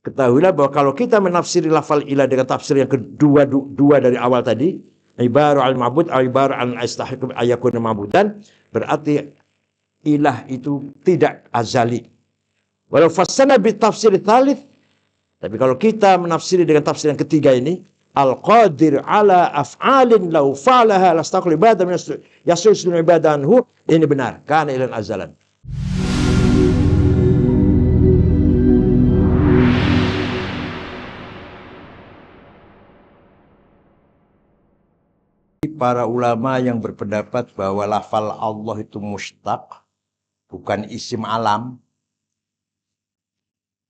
Ketahuilah bahwa kalau kita menafsiri lafal ilah dengan tafsir yang kedua dua dari awal tadi, ibarat al-ma'bud, ibarat al-istahiq ayakun ma'budan, berarti ilah itu tidak azali. Walau fassana bi tafsir tsalits, tapi kalau kita menafsiri dengan tafsir yang ketiga ini, al-qadir ala af'alin law fa'alaha lastaqul ibadah min yasul ibadah anhu, ini benar, kana ilan azalan. Para ulama yang berpendapat bahwa lafal Allah itu mustaq, bukan isim alam,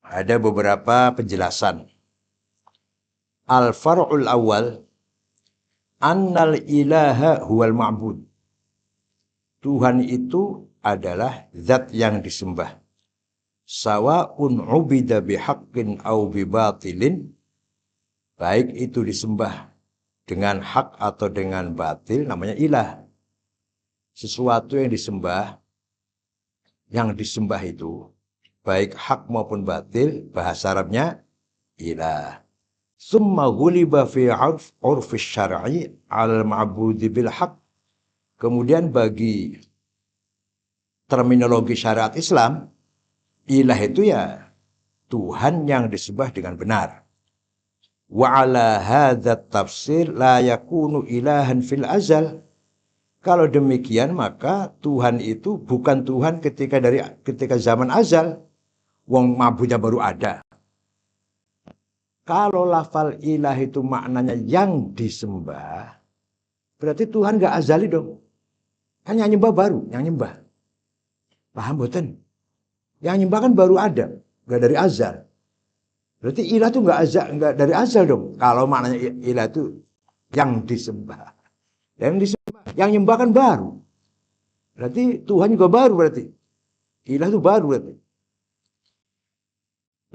ada beberapa penjelasan. Al-far'ul awal, annal ilaha huwal ma'bud. Tuhan itu adalah zat yang disembah. Sawa'un ubida bihaqqin au bibatilin, baik itu disembah dengan hak atau dengan batil, namanya ilah. Sesuatu yang disembah itu, baik hak maupun batil, bahasa Arabnya ilah. Summa ghuliba fi urfi syar'i al-ma'budi bil haq. Kemudian bagi terminologi syariat Islam, ilah itu ya Tuhan yang disembah dengan benar. Wa ala hadza tafsir la yakunu ilahan fil azal. Kalau demikian maka Tuhan itu bukan Tuhan ketika zaman azal. Wong mabudnya baru ada. Kalau lafal ilah itu maknanya yang disembah, berarti Tuhan gak azali dong. Kan yang nyembah baru, yang nyembah. Paham boten? Yang nyembah kan baru ada, gak dari azal. Berarti ilah itu enggak dari azal dong. Kalau maknanya ilah itu yang disembah. Yang nyembah kan baru. Berarti Tuhan juga baru berarti. Ilah itu baru berarti.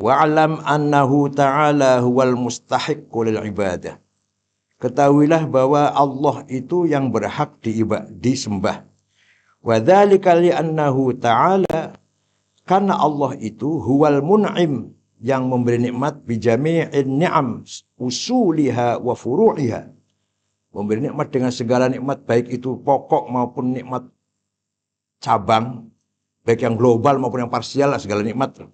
Wa'lam annahu ta'ala huwal mustahiqqu lil ibadah. Ketahuilah bahwa Allah itu yang berhak disembah. Wa dzalika li annahu ta'ala, karena Allah itu huwal mun'im, yang memberi nikmat bijami'in ni'am usuliha wa furu'iha. Memberi nikmat dengan segala nikmat, baik itu pokok maupun nikmat cabang, baik yang global maupun yang parsial, segala nikmat.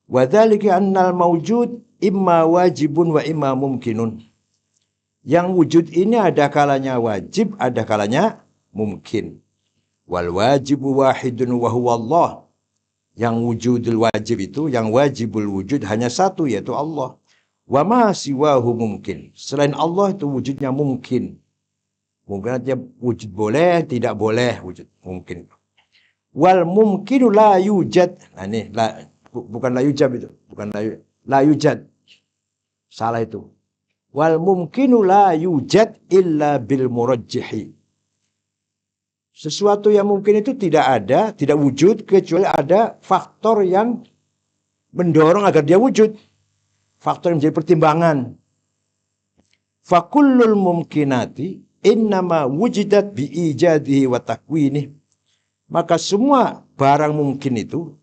Wa dzalika annal mawjud imma wajibun wa imma mumkinun. Yang wujud ini ada kalanya wajib, ada kalanya mungkin. Wal wajibu wahidun wa huwa Allah. Yang wujudul wajib itu, yang wajibul wujud hanya satu, yaitu Allah. Wa ma siwahu mungkin. Selain Allah itu wujudnya mungkin. Mungkin artinya wujud boleh, tidak boleh wujud mungkin. Wal mumkinu la yujad. Nah ini bukan la yujab itu, bukan la yujad. Salah itu. Wal mumkinu la yujad illa bil murajjihi. Sesuatu yang mungkin itu tidak ada, tidak wujud, kecuali ada faktor yang mendorong agar dia wujud. Faktor yang menjadi pertimbangan. Fakullul mumkinati innama wujidat biijadihi wa takwinih. Maka semua barang mungkin itu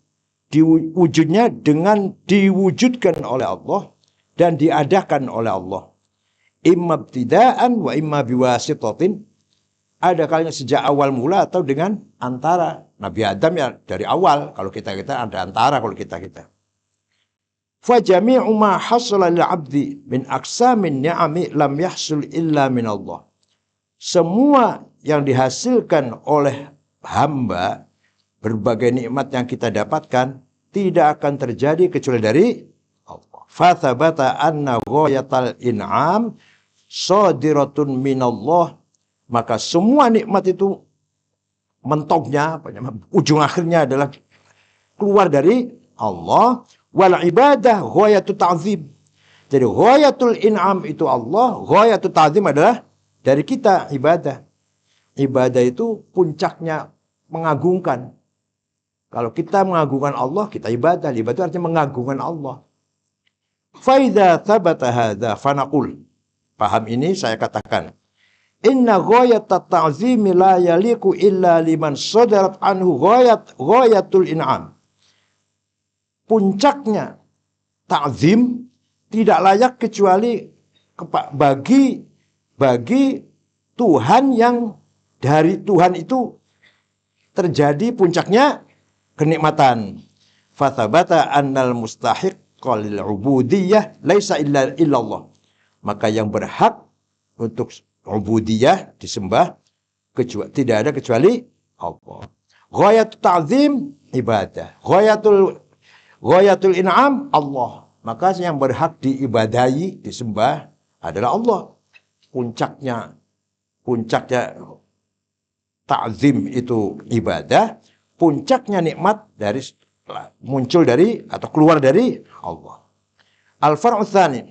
diwujudnya dengan diwujudkan oleh Allah dan diadakan oleh Allah. Imma ibtidaan wa imma biwasitatin. Ada kalanya sejak awal mula atau dengan antara. Nabi Adam ya dari awal. Kalau kita ada antara kalau kita. Fajami'u ma hasala lil 'abdi min aqsamin ni'ami lam yahsul illa min Allah. Semua yang dihasilkan oleh hamba, berbagai nikmat yang kita dapatkan, tidak akan terjadi kecuali dari Allah. Fa thabata anna ghayatal in'am shadiratun min Allah. Maka semua nikmat itu mentoknya, ujung akhirnya adalah keluar dari Allah. Wal ibadah ghayatut ta'zim. Jadi ghayatul in'am itu Allah, ghayatul ta'zim adalah dari kita ibadah. Ibadah itu puncaknya mengagungkan. Kalau kita mengagungkan Allah, kita ibadah. Ibadah itu artinya mengagungkan Allah. Fa idza thabata hadza fanaqul. Paham ini saya katakan. Inna ghayatat ta'zimi la yaliku illa liman sadarat anhu ghayatul in'am. Puncaknya ta'zim tidak layak kecuali bagi Tuhan yang dari Tuhan itu terjadi puncaknya kenikmatan. Fathabata annal mustahiqqa lil ubudiyah laisa illa illallah. Maka yang berhak untuk ubudiyah disembah tidak ada kecuali Allah. Ghayatul ta'zim ibadah. Ghayatul in'am Allah. Maka yang berhak diibadahi, disembah adalah Allah. Puncaknya ta'zim itu ibadah, puncaknya nikmat muncul dari atau keluar dari Allah. Al-far'u tsani,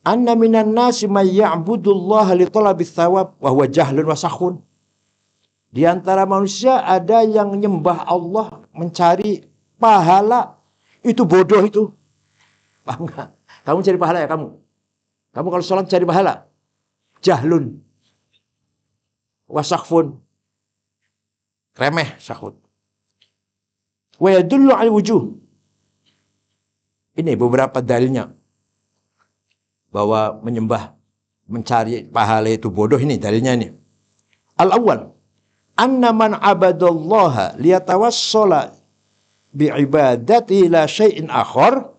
anna minan nasi may ya'budullaha li talabis thawab wa huwa jahlun wa sakhun. Di antara manusia ada yang nyembah Allah mencari pahala, itu bodoh itu. Paham enggak? Kamu cari pahala ya kamu? Kamu kalau sholat cari pahala? Jahlun wa sakhun. Remeh, sakhun. Wa yadullu 'ala wujuh. Ini beberapa dalilnya bahwa mencari pahala itu bodoh. Ini dalilnya ini. Al-awwal, anna man abadallaha liyatawassala bi'ibadati la syai'in akhar.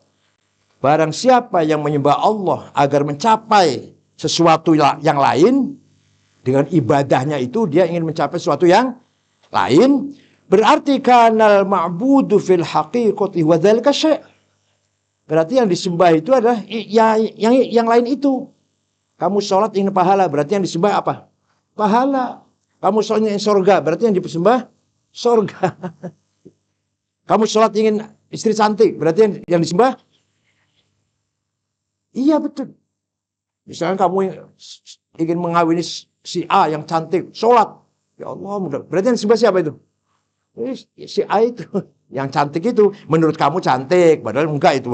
Barang siapa yang menyembah Allah agar mencapai sesuatu yang lain, dengan ibadahnya itu dia ingin mencapai sesuatu yang lain, berarti kanal ma'budu fil haqiqati wa dzalika syai'. Berarti yang disembah itu adalah yang lain itu. Kamu sholat ingin pahala, berarti yang disembah apa? Pahala. Kamu sholat ingin surga, berarti yang disembah surga. Kamu sholat ingin istri cantik, berarti yang disembah? Iya betul. Misalnya kamu ingin mengawini si A yang cantik, sholat. Ya Allah, mudah. Berarti yang disembah siapa itu? Si A itu. Yang cantik itu. Menurut kamu cantik. Padahal enggak itu.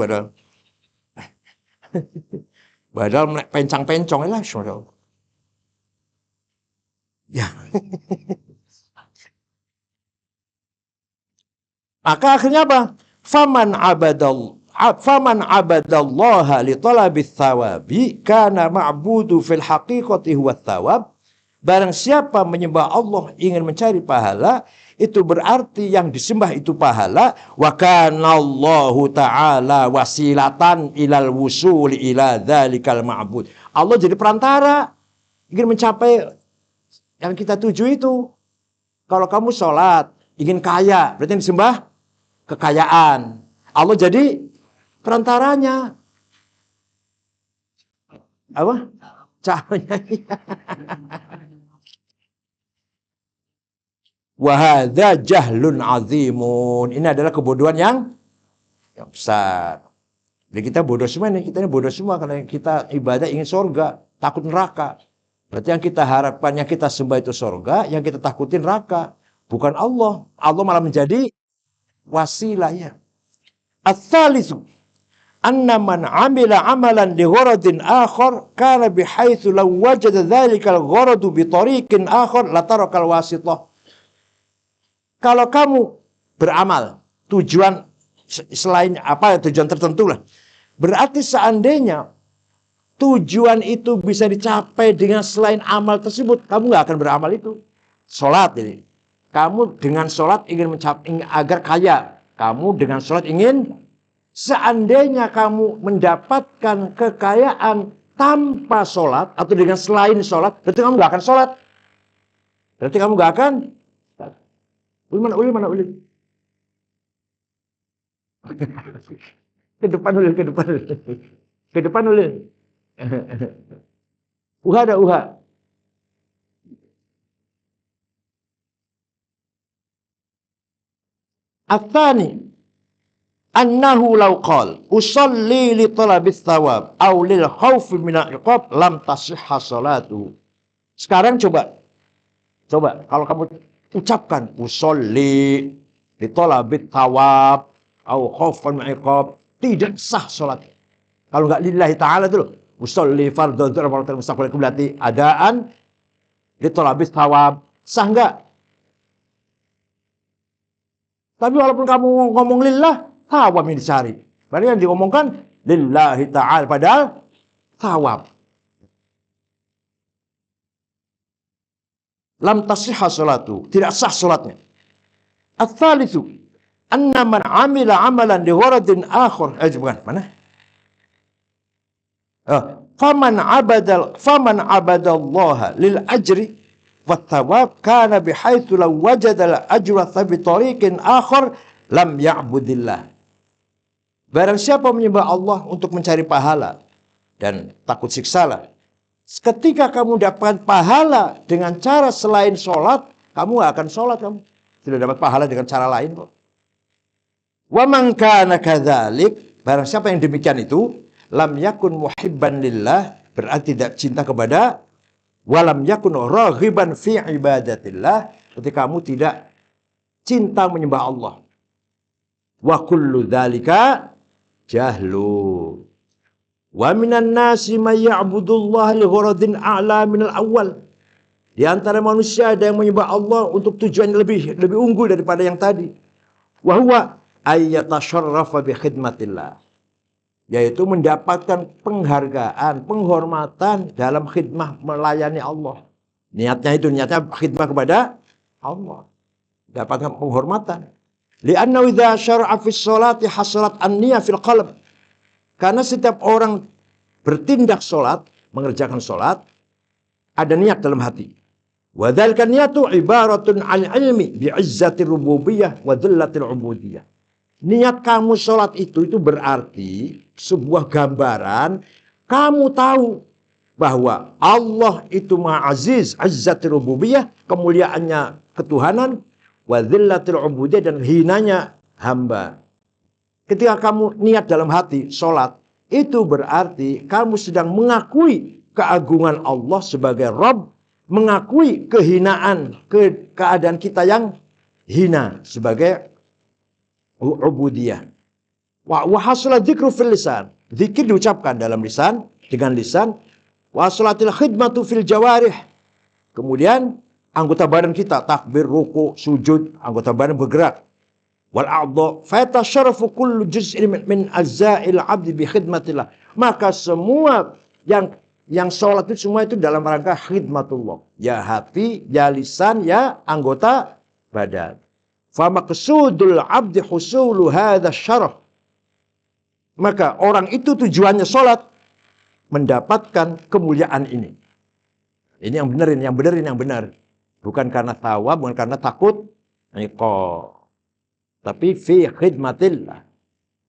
Padahal pencang-pencong. Ya. Maka akhirnya apa? Faman abadallaha li talabis thawabi kana ma'budu fil haqiqati huwa thawab. Barang siapa menyembah Allah ingin mencari pahala, itu berarti yang disembah itu pahala. Wa kana Allahu ta'ala wasilatan ilal wusuli ila dzalikal ma'bud. Allah jadi perantara ingin mencapai yang kita tuju itu. Kalau kamu sholat ingin kaya, berarti yang disembah kekayaan. Allah jadi perantaranya. Apa? Caranya. Wahada jahlun azimun. Ini adalah kebodohan yang besar. Jadi kita bodoh semua nih. Kita ini bodoh semua karena kita ibadah ingin surga, takut neraka. Berarti yang kita harapkan, yang kita sembah itu surga, yang kita takutin neraka. Bukan Allah. Allah malah menjadi wasilahnya. Ats-tsalitsu anna man 'amila 'amalan li gharadin akhar kana bihaitsu law wajada dzalikal gharadu bi tariqin akhar la tarakal wasithah. Kalau kamu beramal tujuan selain tujuan tertentu lah. Berarti seandainya tujuan itu bisa dicapai dengan selain amal tersebut, kamu nggak akan beramal itu. Sholat ini. Kamu dengan sholat ingin mencapai agar kaya. Kamu dengan sholat ingin, seandainya kamu mendapatkan kekayaan tanpa sholat atau dengan selain sholat, berarti kamu nggak akan sholat. Berarti kamu nggak akan. Mana uli? Ke depan uli. Ke depan uli. Uha. Atsani annahu law qala usalli li talabis thawab aw lil khaufi min al-iqab lam tasihha salatu. Sekarang coba kalau kamu ucapkan usolli li talabit thawab au khaufan min al-iqab, tidak sah salat. Kalau enggak lillahi taala itu usolli fardhu dzul mustaqbal qiblati adaan li talabit thawab, sah enggak? Tapi walaupun kamu ngomong lillah, thawab yang dicari. Padahal yang diomongkan lillahi ta'ala, padahal thawab. Lam tasihha salatu, tidak sah salatnya. Ats-tsalitsu anna man 'amila 'amalan li gharadin akhar. Bukan, mana? Faman 'abadallaha lil ajri wat thawab kana bihaitsu law wajada al ajra bi tariqin akhar lam ya'budillah. Barang siapa menyembah Allah untuk mencari pahala dan takut siksalah. Ketika kamu dapat pahala dengan cara selain sholat, kamu gak akan sholat kamu. Tidak dapat pahala dengan cara lain kok. Wa man kana kadzalik, barang siapa yang demikian itu, lam yakun muhibban lillah, berarti tidak cinta kepada, walam yakun raghiban fi ibadatillah, berarti kamu tidak cinta menyembah Allah. Wa kullu dzalika jahlu. Wa minan nasi may ya'budullaha li gharadin a'la minal awwal. Di antara manusia ada yang menyembah Allah untuk tujuan lebih unggul daripada yang tadi. Wa huwa ayyatasharrafa bi khidmatillah. Yaitu mendapatkan penghargaan, penghormatan dalam khidmah melayani Allah. Niatnya khidmah kepada Allah. Dapatkan penghormatan. Li'anna idza syara'a fi sholati hasalat an-niyah fil qalb. Karena setiap orang bertindak sholat, mengerjakan sholat, ada niat dalam hati. Wa dzalika niyatu ibaratun 'an ilmi bi'izzati rububiyyah wa dhillatil 'ubudiyah. Niat kamu sholat itu berarti sebuah gambaran kamu tahu bahwa Allah itu Maha Aziz, izzati rububiyah, kemuliaannya ketuhanan, wa dhillatil 'ubudiyah, dan hinanya hamba. Ketika kamu niat dalam hati sholat, itu berarti kamu sedang mengakui keagungan Allah sebagai Rabb, mengakui kehinaan, keadaan kita yang hina sebagai ubudiyah. Wa hasala dzikru fil lisan. Zikir diucapkan dalam lisan, dengan lisan. Wa salatil khidmatu fil jawarih. Kemudian anggota badan kita takbir, ruku, sujud, anggota badan bergerak. Wal a'dha fa yatasharrafu kullu juz'in min ajza'il 'abdi bi khidmatillah. Maka semua yang sholat itu semua itu dalam rangka khidmatullah. Ya hati, ya lisan, ya anggota badan. Fa maqsudul 'abdi husulu hadza syaraf. Maka orang itu tujuannya sholat mendapatkan kemuliaan ini. Ini yang benar, ini yang benar. Bukan karena thawab, bukan karena takut iqab. Tapi fi khidmatillah.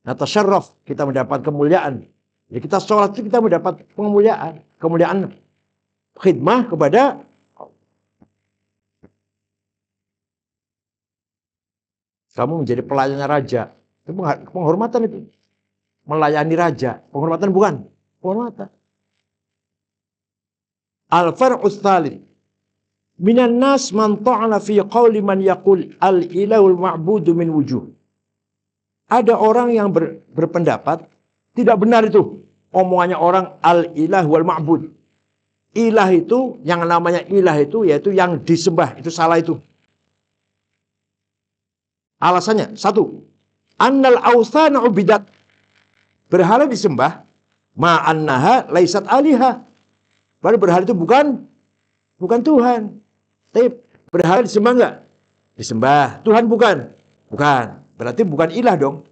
Natasharraf, kita mendapat kemuliaan. Jadi kita sholat itu kita mendapat kemuliaan. Kemuliaan khidmah kepada Allah. Kamu menjadi pelayannya raja. Itu penghormatan itu. Melayani raja. Penghormatan bukan? Penghormatan. Al-far'us tsalits. Minan nas man ta'ala fi qawli man yaqul al-ilahul ma'budu min wujuh. Ada orang yang berpendapat tidak benar itu omongannya orang al-ilah wal ma'bud. Ilah itu, yang namanya ilah itu yaitu yang disembah, itu salah itu. Alasannya satu, annal awthana ubidat. Berhala disembah, ma'annaha laisat alihah. Padahal berhala itu bukan Tuhan. Tapi berhala disembah enggak? Disembah. Tuhan bukan? Bukan. Berarti bukan ilah dong.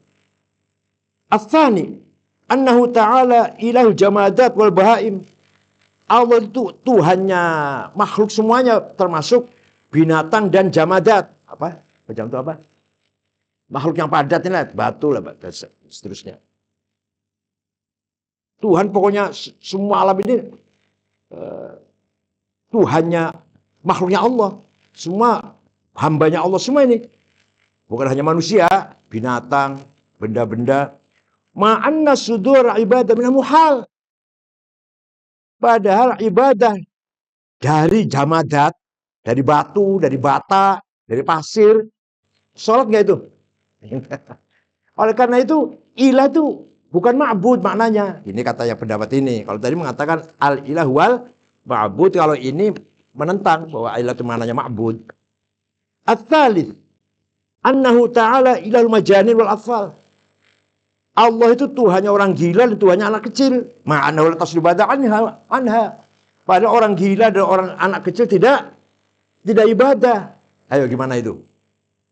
Ats-tsani annahu ta'ala ilahu jamadat wal bahaim. Allah itu Tuhannya makhluk semuanya, termasuk binatang dan jamadat. Apa? Macam itu apa? Makhluk yang padat ini lah, batu lah, dan seterusnya. Tuhan pokoknya semua alam ini Tuhannya, makhluknya Allah. Semua hambanya Allah semua ini. Bukan hanya manusia, binatang, benda-benda. Ma'anna sudur ibadah minal muhal. Padahal ibadah dari jamadat, dari batu, dari bata, dari pasir. Sholat nggak itu? Oleh karena itu, ilah itu bukan ma'bud maknanya. Ini katanya pendapat ini. Kalau tadi mengatakan al-ilah wal ma'bud, kalau ini menentang bahwa ilah itu maknanya ma'bud. Ats-tsalits annahu ta'ala ilahul majanin wal atfal. Allah itu Tuhannya orang gila dan Tuhannya anak kecil. Ma'ana wala tasribadah anha. Padahal orang gila dan orang anak kecil tidak ibadah. Ayo gimana itu?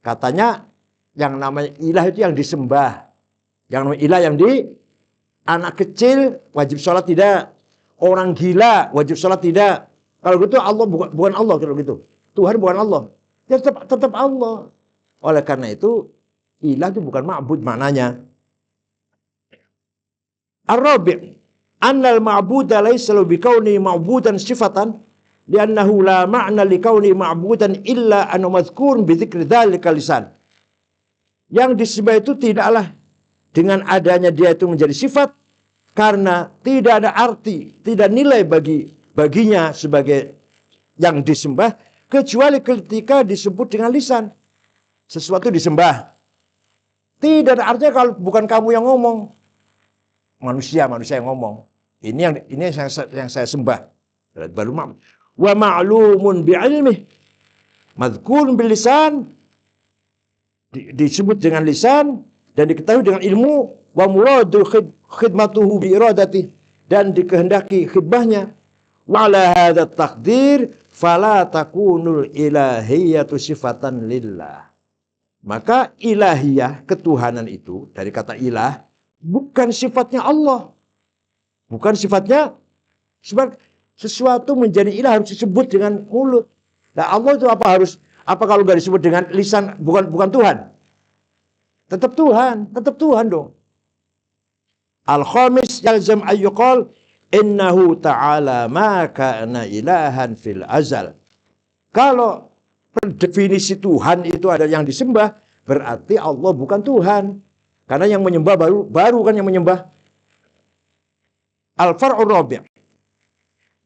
Katanya yang namanya ilah itu yang disembah. Yang namanya ilah yang anak kecil wajib sholat tidak. Orang gila wajib sholat tidak. Kalau gitu Allah bukan Allah kalau gitu. Tuhan bukan Allah. Ya tetap Allah. Oleh karena itu ilah itu bukan ma'bud maknanya. Ar-rabi' annal ma'buda laysa bikauni ma'budan sifatan li'annahu la ma'na likauni ma'budan illa an madhkurun bi dzikri dzalika lisan. Yang disembah itu tidaklah dengan adanya dia itu menjadi sifat karena tidak ada arti, tidak nilai baginya sebagai yang disembah kecuali ketika disebut dengan lisan. Sesuatu disembah. Tidak ada artinya kalau bukan kamu yang ngomong. Manusia yang ngomong. Ini yang saya sembah. Baru wa ma'lumun bi'ilmih. Madhkurun bil lisan. Disebut dengan lisan dan diketahui dengan ilmu. Wa muradu khidmatuhu bi iradati, dan dikehendaki khidmahnya. Wa ala hadha taqdir fala takunul ilahiyatu sifatan lillah. Maka ilahiyah, ketuhanan itu dari kata ilah bukan sifatnya Allah. Bukan sifatnya, sebab sesuatu menjadi ilah harus disebut dengan mulut. Nah, Allah itu apa kalau nggak disebut dengan lisan bukan Tuhan? Tetap Tuhan dong. Al-khamis yalzam ayyuqal innahu ta'ala ma kana ilahan fil azal. Kalau definisi Tuhan itu ada yang disembah, berarti Allah bukan Tuhan. Karena yang menyembah baru kan yang menyembah. Al-far'ur rabi'.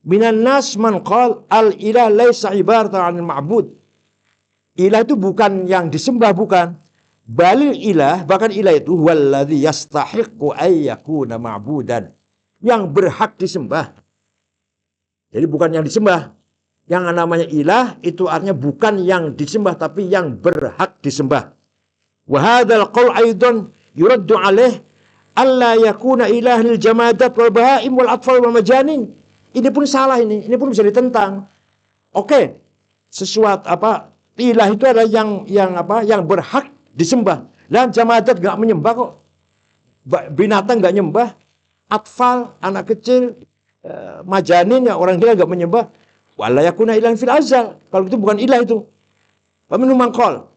Minan nas man qal al-ilah laisa ibaratan 'anil ma'bud. Ilah itu bukan yang disembah, bukan. Balil ilah, bahkan ilah itu walladzi yastahiqqu ay yakuna ma'budan. Yang berhak disembah. Jadi bukan yang disembah. Yang namanya ilah itu artinya bukan yang disembah tapi yang berhak disembah. Wa hadzal qaul aidan yuraddu alaih alla yakuna ilahan lil jamadat wal bahaim wal atfal wal majanin. Ini pun salah ini pun bisa ditentang. Oke. Sesuatu ilah itu adalah yang berhak disembah. Dan jamadat enggak menyembah kok. Binatang enggak nyembah, atfal anak kecil, majanin ya orang gila enggak menyembah. Wala yakuna ilahan fil azal. Kalau itu bukan ilah itu. Wa minhum man qala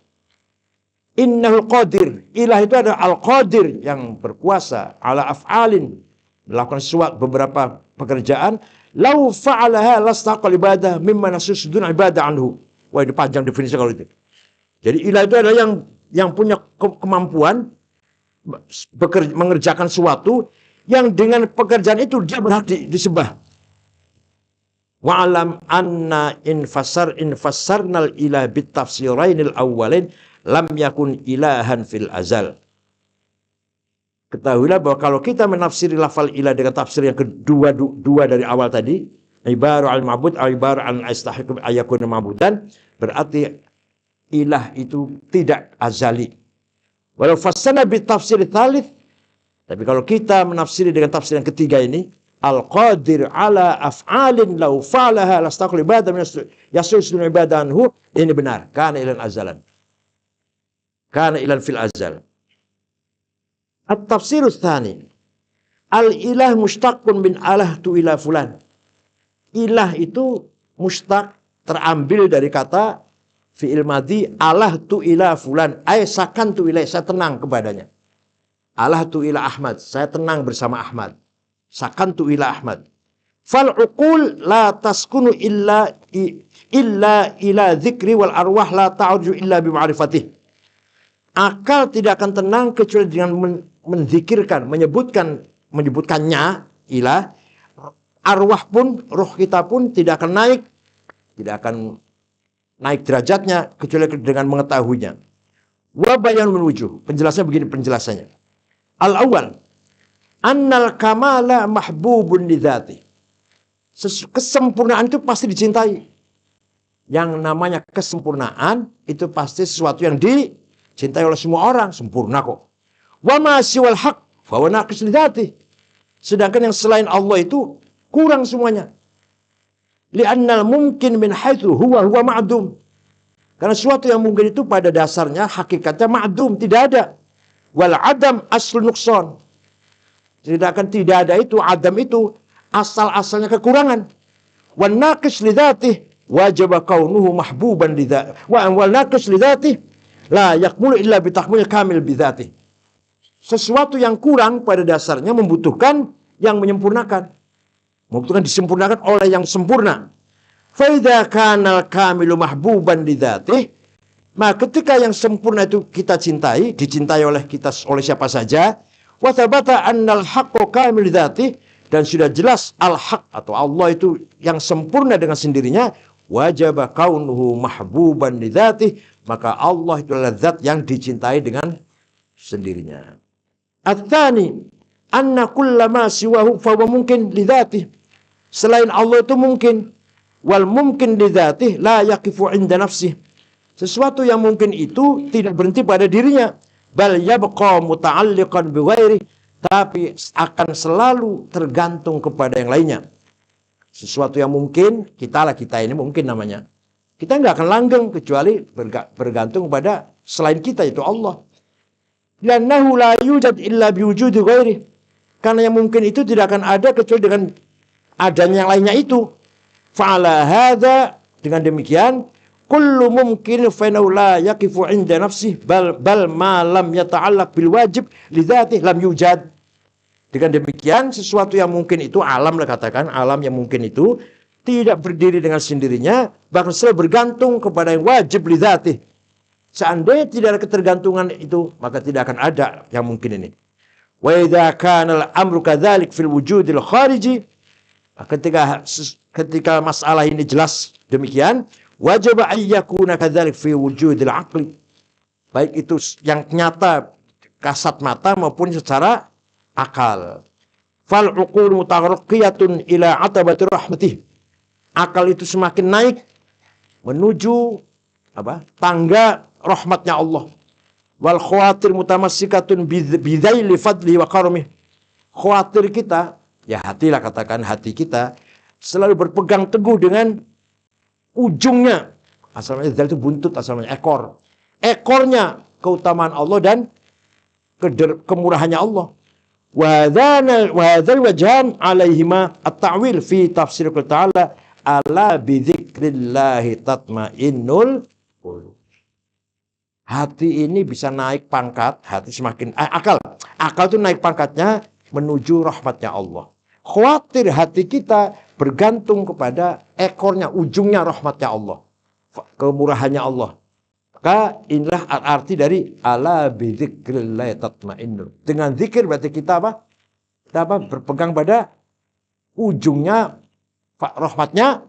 innahul qadir. Ilah itu adalah al-qadir yang berkuasa ala af'alin, melakukan sesuatu beberapa pekerjaan. Lau fa'alaha lastaqal ibadah mimma nasusudun ibadah anhu. Wah, ini panjang definisi kalau itu. Jadi ilah itu adalah yang punya kemampuan mengerjakan sesuatu yang dengan pekerjaan itu dia berhak disembah. Wa'alam anna infassarnal ilah bitafsirainil awwalain lam yakun ilahan fil azal. Ketahuilah bahwa kalau kita menafsiri lafal ilah dengan tafsir yang kedua dari awal tadi, ibaru al-ma'bud, ibaru al-istahiqu ayakun ma'budan, berarti ilah itu tidak azali. Walau fassana bitafsir tsalits, tapi kalau kita menafsiri dengan tafsir yang ketiga ini, al-qadir ala af'alin law fa'alaha lastaqul ibadah min yasul ibadah anhu, ini benar. Kana ilan azalan. Kana ilan fil azal. At-tafsir tsani. Al-ilah mushtaqun min alah tu ila fulan. Ilah itu mushtaq terambil dari kata fi'il madhi alah tu ila fulan. Ay sakan tu ilai, saya tenang kepadanya. Alah tu ila Ahmad, saya tenang bersama Ahmad. Sakantu ila Ahmad. Fal uqul la taskunu illa ila dzikri wal arwah la ta'uju illa bi ma'rifatih. Akal tidak akan tenang kecuali dengan menzikirkan, menyebutkannya ilah. Arwah pun, roh kita pun tidak akan naik derajatnya kecuali dengan mengetahuinya. Wa bayanul wujuh. Penjelasannya begini penjelasannya. Al-awwal annal kamala mahbubun lidzati. Kesempurnaan itu pasti dicintai. Yang namanya kesempurnaan itu pasti sesuatu yang dicintai oleh semua orang. Sempurna kok. Wa ma siwal haq fa huwa naqis li dzatihi. Sedangkan yang selain Allah itu kurang semuanya. Li'annal mumkin min haitsu huwa ma'dum. Karena sesuatu yang mungkin itu pada dasarnya hakikatnya ma'dum, tidak ada. Wal adam aslu nuqsan. Sedangkan tidak ada itu, adam itu asal-asalnya kekurangan. Wan naqis li dzatihi wajib kaunuhu mahbuban li dzatihi. Wa wal naqis li dzatihi la yakmulu illa bi tahmil kamil bi dzatihi. Sesuatu yang kurang pada dasarnya membutuhkan yang menyempurnakan. Membutuhkan disempurnakan oleh yang sempurna. Fa idza kana al-kamilu mahbuban li dzatihi, maka ketika yang sempurna itu kita cintai, dicintai oleh kita oleh siapa saja, wa thabata annal haqqu kamil li dzatihi, dan sudah jelas al-haq atau Allah itu yang sempurna dengan sendirinya, wajib kaunuhu mahbuban li dzatihi, maka Allah itu adalah zat yang dicintai dengan sendirinya. At-tsani anna kullama siwahu fa huwa mungkin li dzatihi. Selain Allah itu mungkin. Wal mungkin li dzatihi la yaqifu 'inda nafsihi. Sesuatu yang mungkin itu tidak berhenti pada dirinya, bal yabqa muta'alliqan bi ghairi, tapi akan selalu tergantung kepada yang lainnya. Sesuatu yang mungkin, kita ini mungkin namanya. Kita nggak akan langgeng kecuali bergantung pada selain kita, itu Allah. Lannahu la yujad illa biwujudi ghairi. Karena yang mungkin itu tidak akan ada kecuali dengan adanya yang lainnya itu. Fa'ala hadza, dengan demikian kullu mumkin fa la yaqifu 'inda nafsihi bal ma lam yata'allaq bil wajib li dzatihi lam yujad. Dengan demikian sesuatu yang mungkin itu, alam lah katakan, alam yang mungkin itu tidak berdiri dengan sendirinya, bahkan selalu bergantung kepada yang wajib li dzatihi. Seandainya tidak ada ketergantungan itu, maka tidak akan ada yang mungkin ini. Wa idza kana al-amru kadzalik fil wujudil khariji, ketika masalah ini jelas demikian, wajib ayyakuna kadzalik fi wujudil aqli, baik itu yang nyata kasat mata maupun secara akal. Fal uqul mutaraqqiyatun ila atabati rahmatih, akal itu semakin naik menuju tangga rahmatnya Allah. Wal khawatir mutamassikatun bidzaili fadli wa karamih, khawatir kita, ya hatilah katakan, hati kita selalu berpegang teguh dengan ujungnya. Asalnya itu buntut, asalnya ekor. Ekornya keutamaan Allah dan kemurahannya Allah. Wa hadzal wajhan alaihima at-ta'wil fi tafsir ta'ala ala bi dzikrillah tatmainnul qulub. Hati ini bisa naik pangkat, hati semakin akal itu naik pangkatnya menuju rahmatnya Allah. Khawatir hati kita bergantung kepada ekornya, ujungnya rahmatnya Allah, kemurahannya Allah. Maka inilah arti dari ala bi dzikrillah tatmainnul. Dengan zikir berarti kita berpegang pada ujungnya rahmatnya